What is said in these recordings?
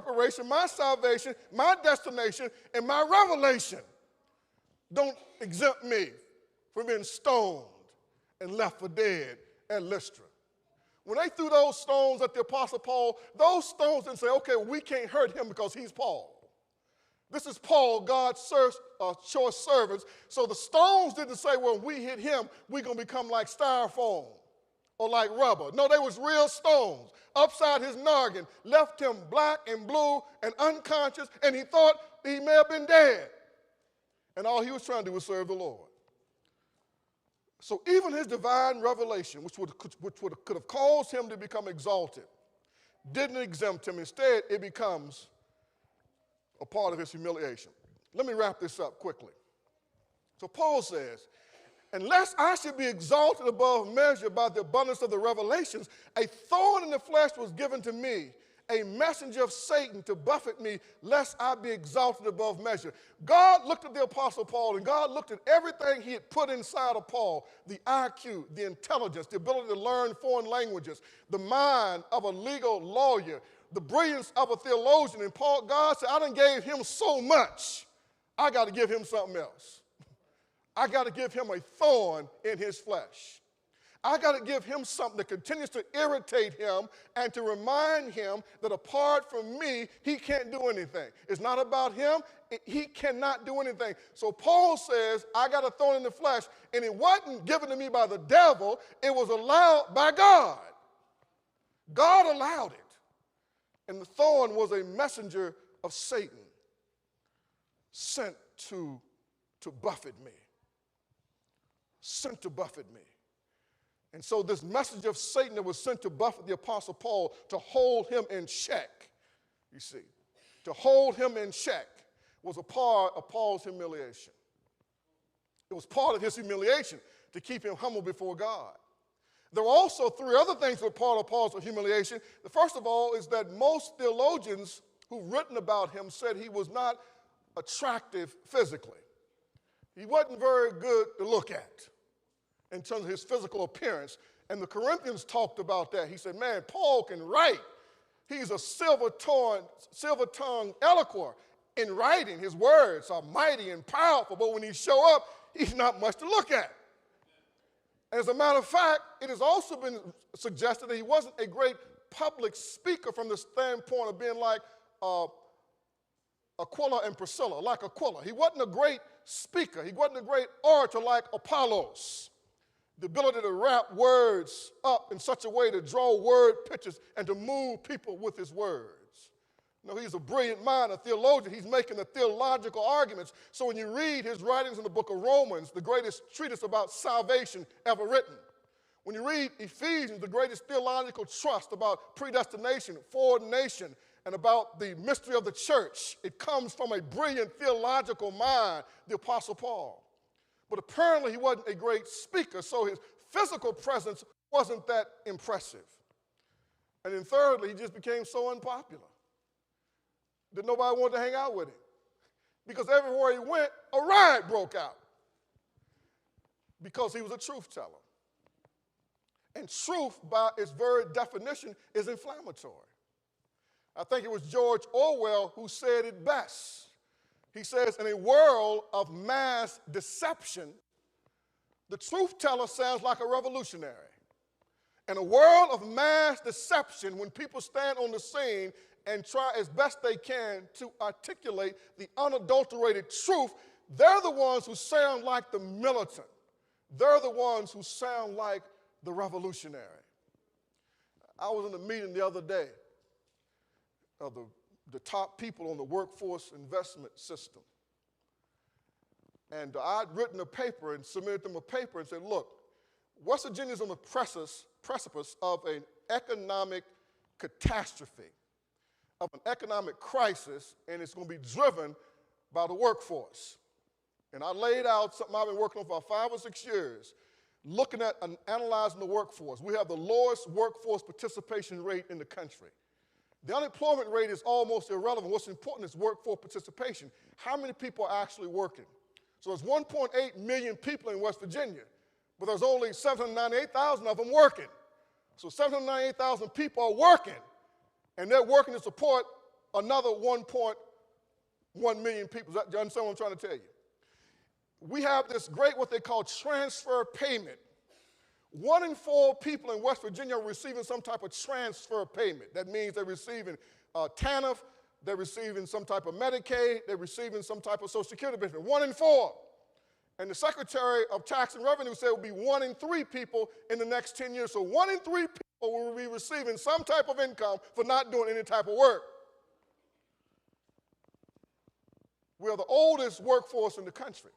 preparation, my salvation, my destination, and my revelation don't exempt me from being stoned and left for dead at Lystra. When they threw those stones at the Apostle Paul, those stones didn't say, okay, we can't hurt him because he's Paul. This is Paul, God's choice servants. So the stones didn't say, well, when we hit him, we're going to become like styrofoam or like rubber. No, they was real stones upside his noggin, left him black and blue and unconscious, and he thought he may have been dead. And all he was trying to do was serve the Lord. So even his divine revelation, which could have caused him to become exalted, didn't exempt him. Instead, it becomes a part of his humiliation. Let me wrap this up quickly. So Paul says, unless I should be exalted above measure by the abundance of the revelations, a thorn in the flesh was given to me, a messenger of Satan to buffet me, lest I be exalted above measure. God looked at the Apostle Paul, and God looked at everything he had put inside of Paul, the IQ, the intelligence, the ability to learn foreign languages, the mind of a legal lawyer, the brilliance of a theologian. And God said, I done gave him so much, I got to give him something else. I got to give him a thorn in his flesh. I got to give him something that continues to irritate him and to remind him that apart from me, he can't do anything. It's not about him. He cannot do anything. So Paul says, I got a thorn in the flesh, and it wasn't given to me by the devil. It was allowed by God. God allowed it. And the thorn was a messenger of Satan sent to buffet me. Sent to buffet me. And so this messenger of Satan that was sent to buffet the Apostle Paul to hold him in check, you see, to hold him in check was a part of Paul's humiliation. It was part of his humiliation to keep him humble before God. There were also three other things that were part of Paul's humiliation. The first of all is that most theologians who've written about him said he was not attractive physically. He wasn't very good to look at in terms of his physical appearance. And the Corinthians talked about that. He said, man, Paul can write. He's a silver-tongued eloquent in writing. His words are mighty and powerful, but when he show up, he's not much to look at. As a matter of fact, it has also been suggested that he wasn't a great public speaker from the standpoint of being like Aquila and Priscilla, like Aquila. He wasn't a great speaker. He wasn't a great orator like Apollos. The ability to wrap words up in such a way to draw word pictures and to move people with his words. You know, he's a brilliant mind, a theologian. He's making the theological arguments. So when you read his writings in the book of Romans, the greatest treatise about salvation ever written. When you read Ephesians, the greatest theological trust about predestination, foreordination, and about the mystery of the church, it comes from a brilliant theological mind, the Apostle Paul. But apparently he wasn't a great speaker, so his physical presence wasn't that impressive. And then thirdly, he just became so unpopular that nobody wanted to hang out with him. Because everywhere he went, a riot broke out. Because he was a truth teller. And truth, by its very definition, is inflammatory. I think it was George Orwell who said it best. He says, in a world of mass deception, the truth teller sounds like a revolutionary. In a world of mass deception, when people stand on the scene and try as best they can to articulate the unadulterated truth, they're the ones who sound like the militant. They're the ones who sound like the revolutionary. I was in a meeting the other day of the top people on the workforce investment system. And I'd written a paper and submitted them a paper and said, look, West Virginia is on the precipice of an economic catastrophe, of an economic crisis, and it's going to be driven by the workforce. And I laid out something I've been working on for 5 or 6 years, looking at and analyzing the workforce. We have the lowest workforce participation rate in the country. The unemployment rate is almost irrelevant. What's important is workforce participation. How many people are actually working? So there's 1.8 million people in West Virginia, but there's only 798,000 of them working. So 798,000 people are working, and they're working to support another 1.1 million people. Do you understand what I'm trying to tell you? We have this great, what they call transfer payment. 1 in 4 people in West Virginia are receiving some type of transfer payment. That means they're receiving TANF, they're receiving some type of Medicaid, they're receiving some type of Social Security benefit. 1 in 4. And the Secretary of Tax and Revenue said it will be 1 in 3 people in the next 10 years. So 1 in 3 people will be receiving some type of income for not doing any type of work. We are the oldest workforce in the country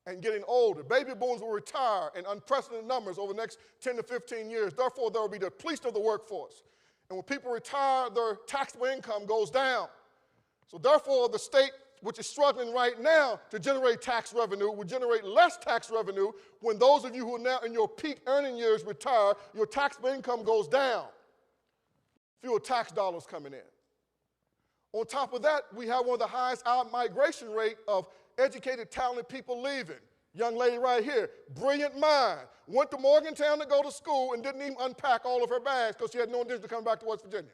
and getting older. Baby boomers will retire in unprecedented numbers over the next 10 to 15 years. Therefore, there will be depletion of the workforce. And when people retire, their taxable income goes down. So therefore, the state, which is struggling right now to generate tax revenue, will generate less tax revenue when those of you who are now in your peak earning years retire, your taxable income goes down. Fewer tax dollars coming in. On top of that, we have one of the highest out-migration rate of educated, talented people leaving. Young lady right here, brilliant mind, went to Morgantown to go to school and didn't even unpack all of her bags because she had no intention of coming back to West Virginia.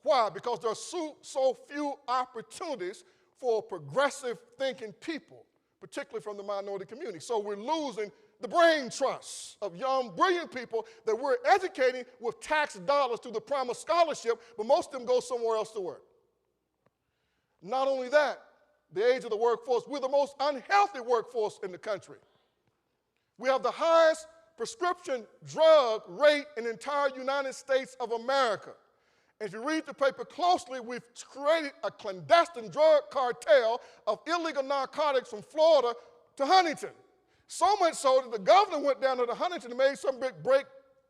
Why? Because there are so few opportunities for progressive thinking people, particularly from the minority community. So we're losing the brain trust of young, brilliant people that we're educating with tax dollars through the promised scholarship, but most of them go somewhere else to work. Not only that, the age of the workforce, we're the most unhealthy workforce in the country. We have the highest prescription drug rate in the entire United States of America. And if you read the paper closely, we've created a clandestine drug cartel of illegal narcotics from Florida to Huntington. So much so that the governor went down to the Huntington and made some big break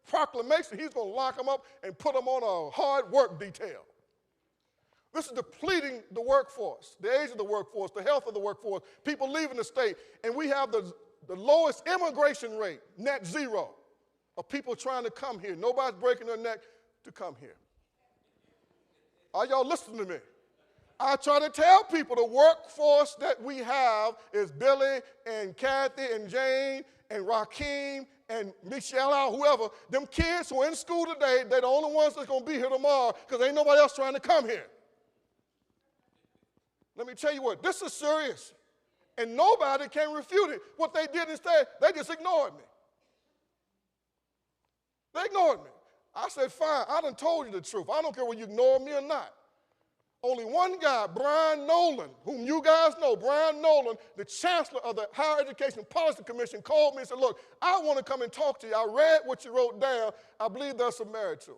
proclamation. He's going to lock them up and put them on a hard work detail. This is depleting the workforce, the age of the workforce, the health of the workforce, people leaving the state. And we have the lowest immigration rate, net zero, of people trying to come here. Nobody's breaking their neck to come here. Are y'all listening to me? I try to tell people the workforce that we have is Billy and Kathy and Jane and Rakeem and Michelle, whoever. Them kids who are in school today, they're the only ones that's going to be here tomorrow because ain't nobody else trying to come here. Let me tell you what, this is serious. And nobody can refute it. What they did instead, they just ignored me. They ignored me. I said, fine, I done told you the truth. I don't care whether you ignore me or not. Only one guy, Brian Nolan, whom you guys know, Brian Nolan, the chancellor of the Higher Education Policy Commission, called me and said, look, I want to come and talk to you. I read what you wrote down. I believe there's some merit to it.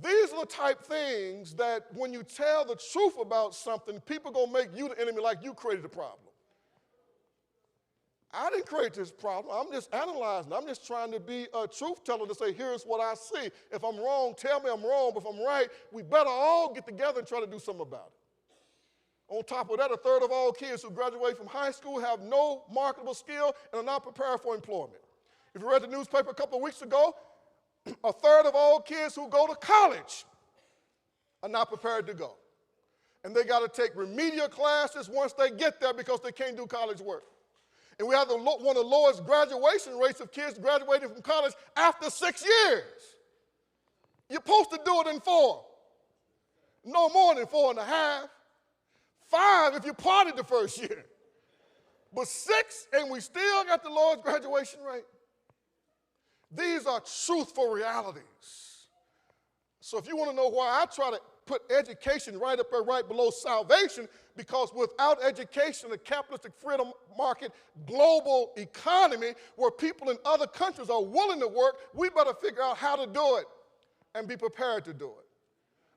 These are the type things that when you tell the truth about something, people are going to make you the enemy like you created the problem. I didn't create this problem. I'm just analyzing. I'm just trying to be a truth teller to say, here's what I see. If I'm wrong, tell me I'm wrong. But if I'm right, we better all get together and try to do something about it. On top of that, 1/3 of all kids who graduate from high school have no marketable skill and are not prepared for employment. If you read the newspaper a couple of weeks ago, 1/3 of all kids who go to college are not prepared to go. And they got to take remedial classes once they get there because they can't do college work. And we have one of the lowest graduation rates of kids graduating from college after 6 years. You're supposed to do it in 4. No more than 4.5. 5 if you partied the first year. But 6, and we still got the lowest graduation rate. These are truthful realities. So if you want to know why I try to put education right up there, right below salvation, because without education, a capitalistic freedom market, global economy, where people in other countries are willing to work, we better figure out how to do it and be prepared to do it.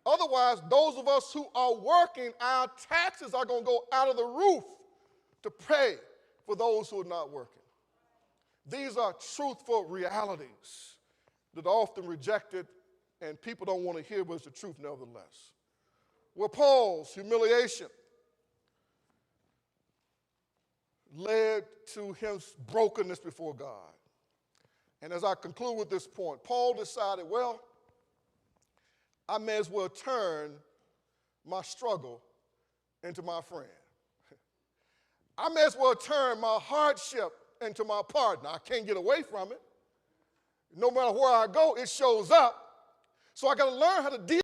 Otherwise, those of us who are working, our taxes are going to go out of the roof to pay for those who are not working. These are truthful realities that are often rejected and people don't want to hear, but it's the truth nevertheless. Well, Paul's humiliation led to his brokenness before God. And as I conclude with this point, Paul decided, well, I may as well turn my struggle into my friend. I may as well turn my hardship into my partner. I can't get away from it. No matter where I go, it shows up. So I got to learn how to deal